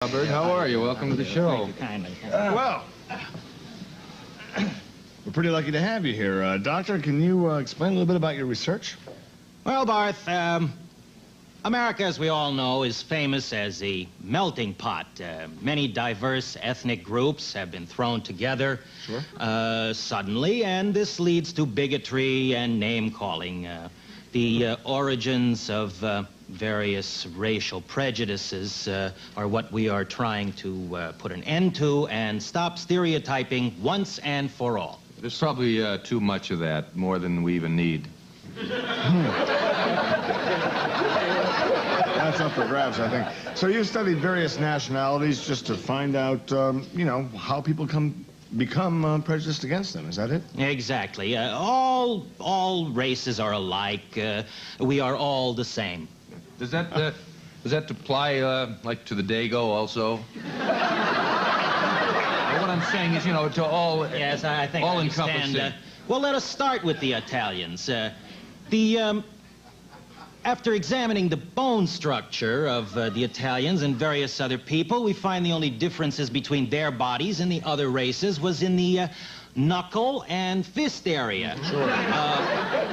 Robert, how are you? Welcome to the show. Well, we're pretty lucky to have you here. Doctor, can you explain a little bit about your research? Well, Barth, America, as we all know, is famous as a melting pot. Many diverse ethnic groups have been thrown together suddenly, and this leads to bigotry and name-calling. The origins of various racial prejudices are what we are trying to put an end to and stop stereotyping once and for all. There's probably too much of that, more than we even need. That's up for grabs, I think. So you studied various nationalities just to find out, you know, how people become prejudiced against them. Is that it? Exactly. All races are alike. We are all the same. Does that apply like to the Dago also? What I'm saying is, you know, to all. Yes, I think all I understand. encompassing. Well, let us start with the Italians. After examining the bone structure of the Italians and various other people, we find the only differences between their bodies and the other races was in the knuckle and fist area. Sure.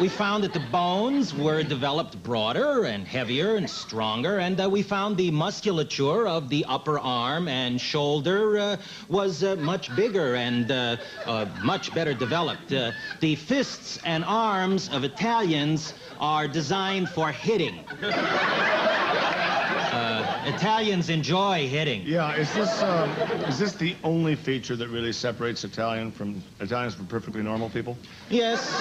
We found that the bones were developed broader and heavier and stronger, and we found the musculature of the upper arm and shoulder was much bigger and much better developed. The fists and arms of Italians are designed for hitting. Italians enjoy hitting. Yeah, is this the only feature that really separates Italians from perfectly normal people? Yes.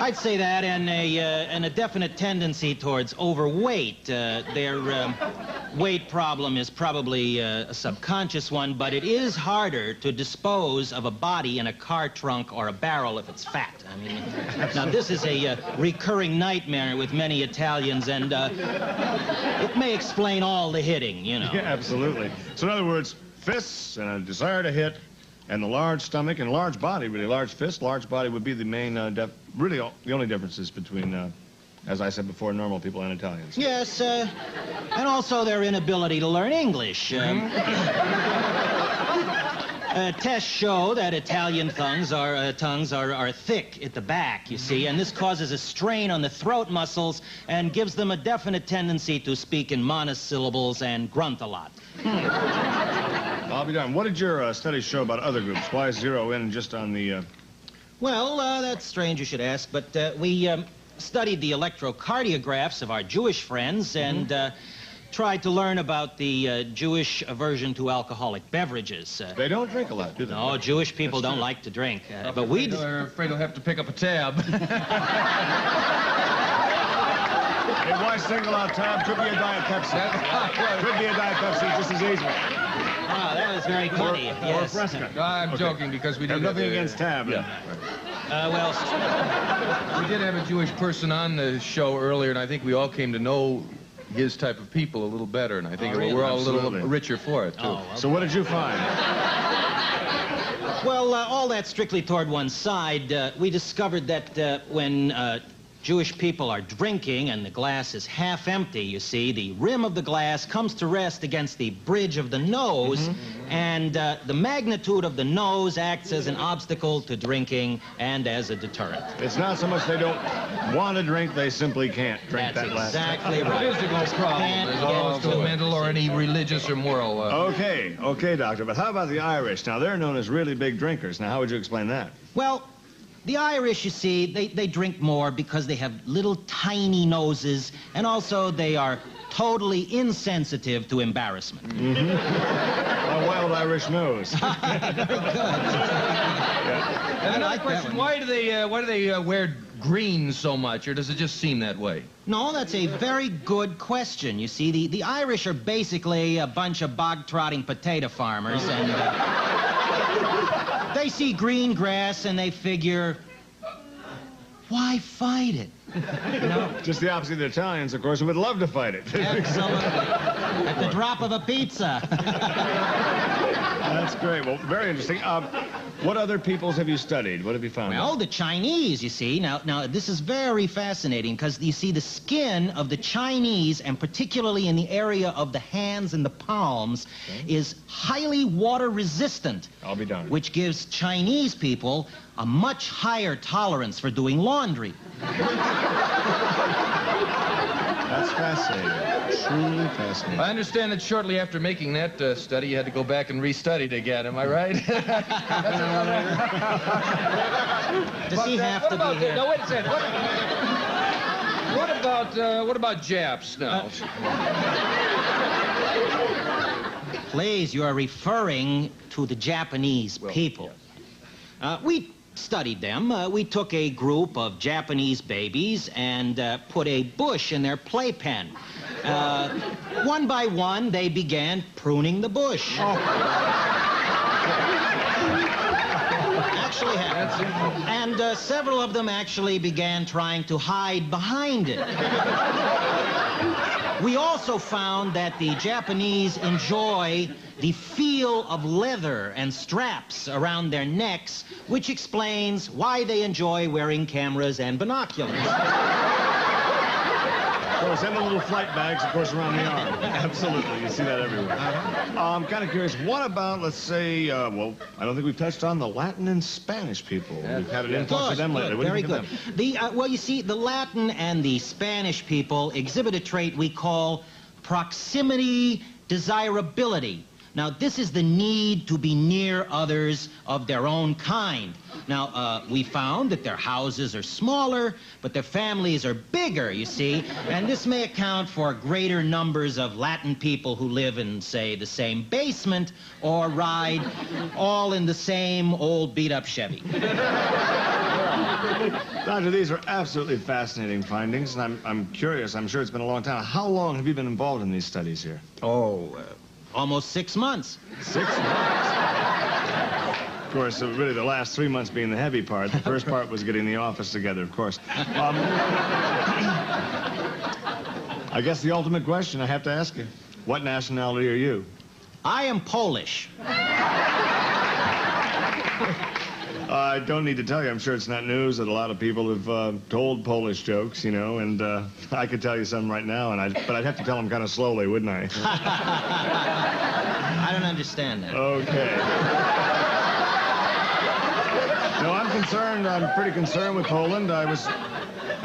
I'd say that, and a definite tendency towards overweight. Their weight problem is probably a subconscious one, but it is harder to dispose of a body in a car trunk or a barrel if it's fat. I mean, now this is a recurring nightmare with many Italians, and it may explain all the hitting, you know. Yeah, absolutely. So in other words, fists and a desire to hit, and the large stomach and large body, really large fist, large body would be the main, really the only differences between, as I said before, normal people and Italians. Yes, and also their inability to learn English. Tests show that Italian tongues are thick at the back, you see, and this causes a strain on the throat muscles and gives them a definite tendency to speak in monosyllables and grunt a lot. I'll be darned. What did your studies show about other groups? Why zero in just on the... Well, that's strange you should ask, but we studied the electrocardiographs of our Jewish friends and tried to learn about the Jewish aversion to alcoholic beverages. They don't drink a lot, do they? No, Jewish people don't like to drink, but we... They're afraid they'll have to pick up a tab. Hey, why single out tab? Could be a Diet Pepsi. Could be a Diet Pepsi just as easily. Ah, that was very funny. Yes. Or Fresca. I'm joking because we Have did nothing against tab. Yeah. Well, We did have a Jewish person on the show earlier, and I think we all came to know his type of people a little better, and I think really? we're all a little Absolutely. richer for it, too. oh, So what did you find? well, all that strictly toward one side. We discovered that when Jewish people are drinking and the glass is half empty, you see, the rim of the glass comes to rest against the bridge of the nose, and the magnitude of the nose acts as an obstacle to drinking and as a deterrent. It's not so much they don't want to drink, they simply can't drink That's that last exactly right. Physical problem Can't as get opposed to to a it. mental or any religious or moral. Okay, doctor, but how about the Irish? Now, they're known as really big drinkers. Now, how would you explain that? Well, the Irish, you see, they drink more because they have little tiny noses, and also they are totally insensitive to embarrassment. A wild Irish nose. And another question, why do they wear green so much, or does it just seem that way? No, that's a very good question. You see, the Irish are basically a bunch of bog-trotting potato farmers, and they see green grass and they figure, why fight it? No. Just the opposite of the Italians, of course, who would love to fight it. Excellent. At the drop of a pizza. That's great. Well, very interesting. What other peoples have you studied? What have you found? Well, the Chinese, you see. Now, this is very fascinating because, you see, the skin of the Chinese, and particularly in the area of the hands and the palms, is highly water resistant. I'll be darned. Which gives Chinese people a much higher tolerance for doing laundry. That's fascinating. Truly fascinating. I understand that shortly after making that study, you had to go back and restudy it again. Am I right? Does he have to be here? No, wait a second. What about Japs now? Please, you are referring to the Japanese people. We studied them. We took a group of Japanese babies and put a bush in their playpen. One by one, they began pruning the bush. Actually happened. And several of them actually began trying to hide behind it. We also found that the Japanese enjoy the feel of leather and straps around their necks, which explains why they enjoy wearing cameras and binoculars. Of course, and the little flight bags, of course, around the arm. Absolutely. You see that everywhere. I'm kind of curious, what about, let's say, well, I don't think we've touched on the Latin and Spanish people. We've had an influx of them lately. What do you think of them? Well, you see, the Latin and the Spanish people exhibit a trait we call proximity desirability. Now, this is the need to be near others of their own kind. Now, we found that their houses are smaller, but their families are bigger, you see, and this may account for greater numbers of Latin people who live in, say, the same basement or ride all in the same old beat-up Chevy. Doctor, these are absolutely fascinating findings, and I'm curious. I'm sure it's been a long time. How long have you been involved in these studies here? Almost 6 months. 6 months. Of course, really the last 3 months being the heavy part. The first part was getting the office together, of course. I guess the ultimate question I have to ask you, what nationality are you? I am Polish. I don't need to tell you. I'm sure it's not news that a lot of people have told Polish jokes, you know, and I could tell you some right now, but I'd have to tell them kind of slowly, wouldn't I? I don't understand that. Okay. No, I'm concerned. I'm pretty concerned with Poland. I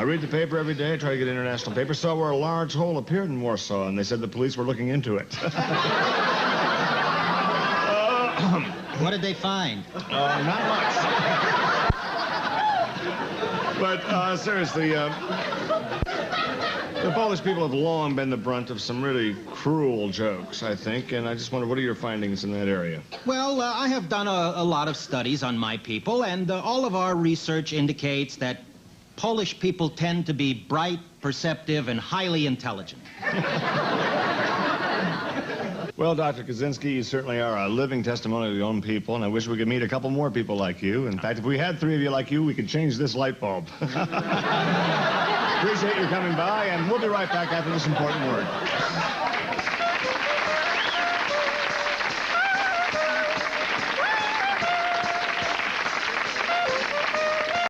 read the paper every day. I try to get international papers. Saw where a large hole appeared in Warsaw, and they said the police were looking into it. What did they find? Not much. But seriously, the Polish people have long been the brunt of some really cruel jokes, I think, and I just wonder, what are your findings in that area? Well, I have done a lot of studies on my people, and all of our research indicates that Polish people tend to be bright, perceptive, and highly intelligent. Well, Dr. Kaczynski, you certainly are a living testimony of your own people, and I wish we could meet a couple more people like you. In fact, if we had 3 of you like you, we could change this light bulb. Appreciate you coming by, and we'll be right back after this important word.